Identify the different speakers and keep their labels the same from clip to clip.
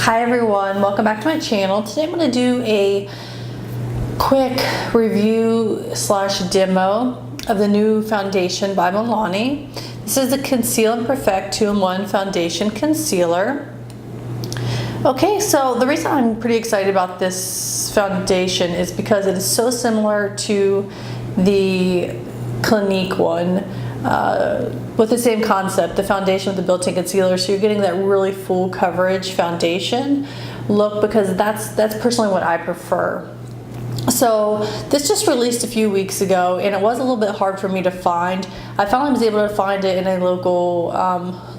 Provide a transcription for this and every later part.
Speaker 1: Hi everyone, welcome back to my channel. Today I'm going to do a quick review slash demo of the new foundation by Milani. This is the Conceal and Perfect 2-in-1 Foundation Concealer. Okay, so the reason I'm pretty excited about this foundation is because it is so similar to the Clinique one. With the same concept, the foundation with the built-in concealer, so you're getting that really full coverage foundation look, because that's personally what I prefer. So this just released a few weeks ago, and it was a little bit hard for me to find. I finally was able to find it in a local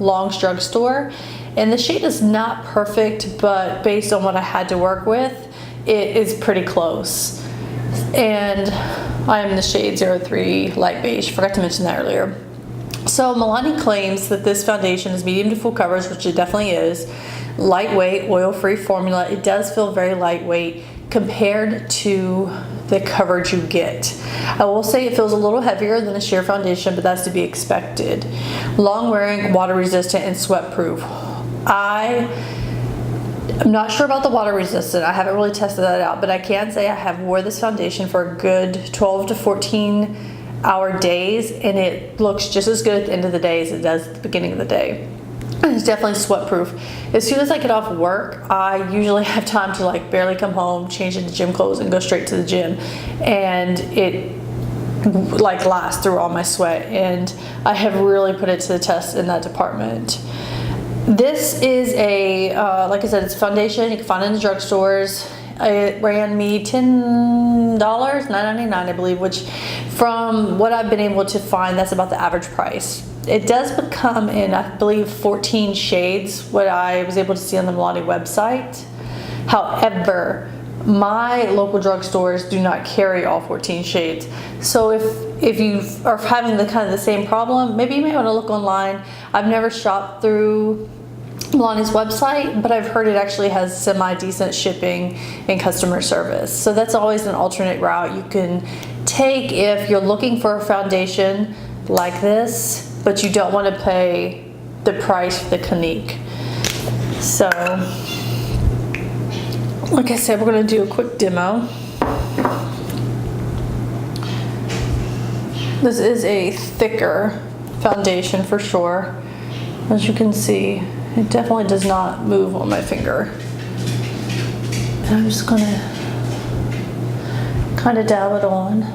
Speaker 1: Long's drugstore, and the shade is not perfect, but based on what I had to work with, it is pretty close. And I am in the shade 03 Light Beige, forgot to mention that earlier. So Milani claims that this foundation is medium to full coverage, which it definitely is. Lightweight, oil-free formula. It does feel very lightweight compared to the coverage you get. I will say it feels a little heavier than the sheer foundation, but that's to be expected. Long wearing, water resistant, and sweat proof. I'm not sure about the water resistant. I haven't really tested that out, but I can say I have wore this foundation for a good 12 to 14 hour days, and it looks just as good at the end of the day as it does at the beginning of the day. And it's definitely sweat proof. As soon as I get off work, I usually have time to like barely come home, change into gym clothes, and go straight to the gym. And it like lasts through all my sweat, and I have really put it to the test in that department. This is a, like I said, it's a foundation. You can find it in the drugstores. It ran me $10, $9.99 I believe, which from what I've been able to find, that's about the average price. It does come in, I believe, 14 shades, what I was able to see on the Milani website. However, my local drugstores do not carry all 14 shades. So if you are having the kind of the same problem, maybe you may want to look online. I've never shopped through Milani's website, but I've heard it actually has semi-decent shipping and customer service. So that's always an alternate route you can take if you're looking for a foundation like this, but you don't want to pay the price for the Clinique. So, like I said, we're going to do a quick demo. This is a thicker foundation for sure. As you can see, it definitely does not move on my finger. And I'm just going to kind of dab it on.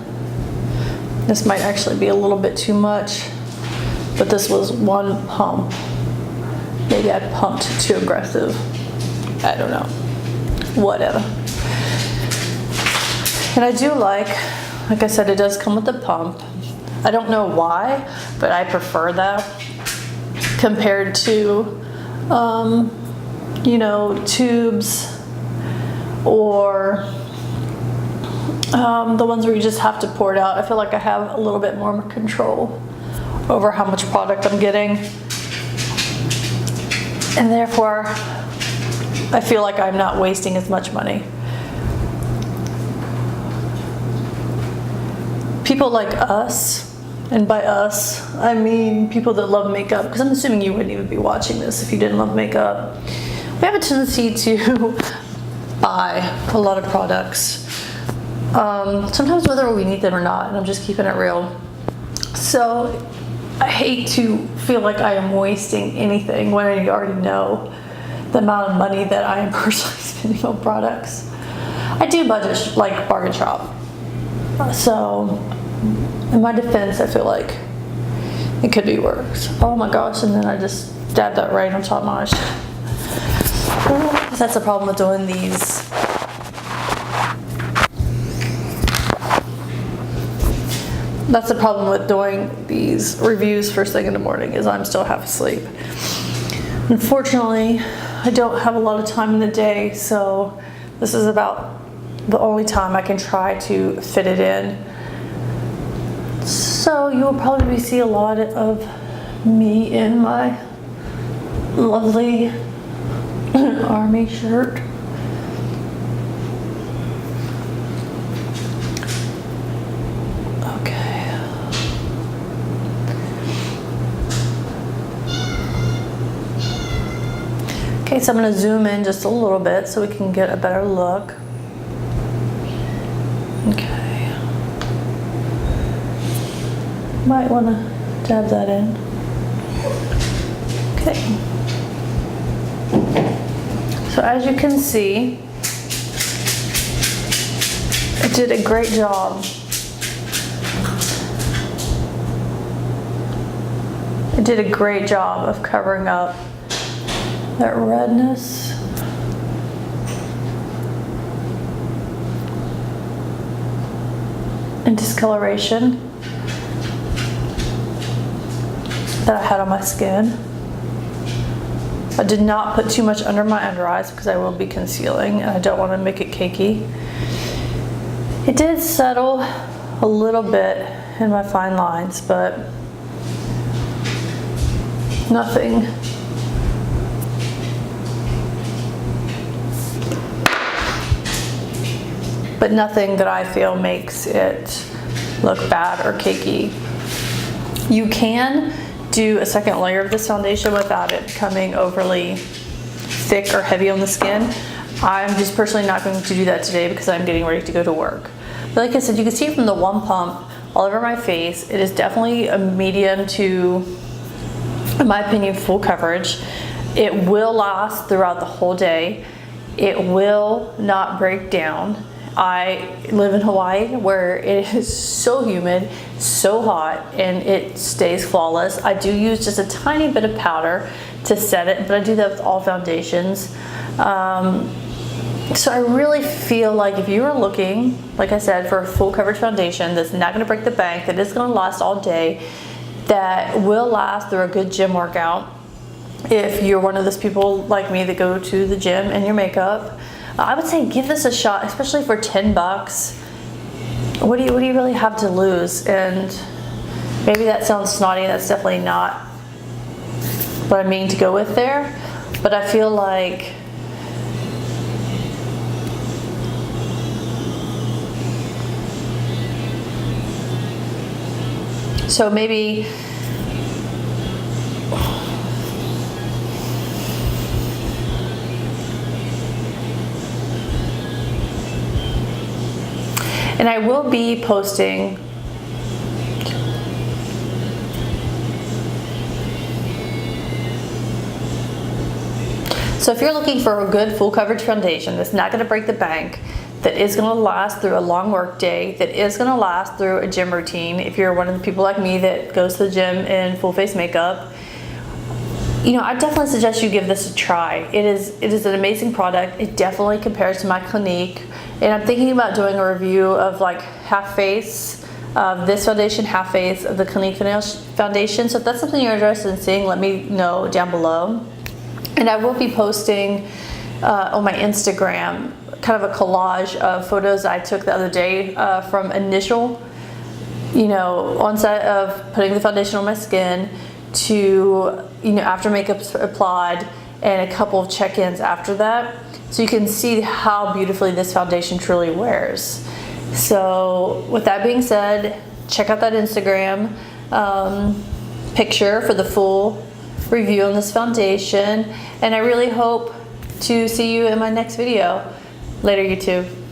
Speaker 1: This might actually be a little bit too much, but this was one pump. Maybe I pumped too aggressive. I don't know. Whatever. And I do like I said, it does come with a pump. I don't know why, but I prefer that compared to you know, tubes or the ones where you just have to pour it out. I feel like I have a little bit more control over how much product I'm getting, and therefore I feel like I'm not wasting as much money. People like us, and by us I mean people that love makeup, because I'm assuming you wouldn't even be watching this if you didn't love makeup. We have a tendency to buy a lot of products, sometimes whether we need them or not, and I'm just keeping it real. So I hate to feel like I am wasting anything when I already know the amount of money that I am personally spending on products. I do budget, like bargain shop. So in my defense, I feel like it could be worse. Oh my gosh, and then I just dabbed that right on top of my eyes. That's the problem with doing these. That's the problem with doing these reviews first thing in the morning, is I'm still half asleep. Unfortunately, I don't have a lot of time in the day, so this is about the only time I can try to fit it in. So you will probably see a lot of me in my lovely army shirt. Okay, so I'm going to zoom in just a little bit so we can get a better look. Okay. Might want to dab that in. Okay. So as you can see, it did a great job. It did a great job of covering up that redness. And discoloration that I had on my skin. I did not put too much under my under eyes because I will be concealing and I don't want to make it cakey. It did settle a little bit in my fine lines, but nothing. But nothing that I feel makes it look bad or cakey. You can do a second layer of this foundation without it becoming overly thick or heavy on the skin. I'm just personally not going to do that today because I'm getting ready to go to work. But like I said, you can see from the one pump all over my face, it is definitely a medium to, in my opinion, full coverage. It will last throughout the whole day. It will not break down. I live in Hawaii where it is so humid, so hot, and it stays flawless. I do use just a tiny bit of powder to set it, but I do that with all foundations. So I really feel like if you are looking, like I said, for a full coverage foundation that's not going to break the bank, that is going to last all day, that will last through a good gym workout, if you're one of those people like me that go to the gym in your makeup, I would say give this a shot, especially for 10 bucks. What do you really have to lose? And maybe that sounds snotty, that's definitely not what I mean to go with there, but I feel like so maybe and I will be posting so if you're looking for a good full coverage foundation that's not going to break the bank, that is going to last through a long work day, that is going to last through a gym routine, if you're one of the people like me that goes to the gym in full face makeup, you know, I definitely suggest you give this a try. It is an amazing product. It definitely compares to my Clinique. And I'm thinking about doing a review of like half face of this foundation, half face of the Milani Coneal foundation. So if that's something you're interested in seeing, let me know down below. And I will be posting on my Instagram kind of a collage of photos I took the other day from initial, you know, onset of putting the foundation on my skin to, you know, after makeup's applied and a couple of check-ins after that. So you can see how beautifully this foundation truly wears. So with that being said, check out that Instagram picture for the full review on this foundation. And I really hope to see you in my next video. Later, YouTube.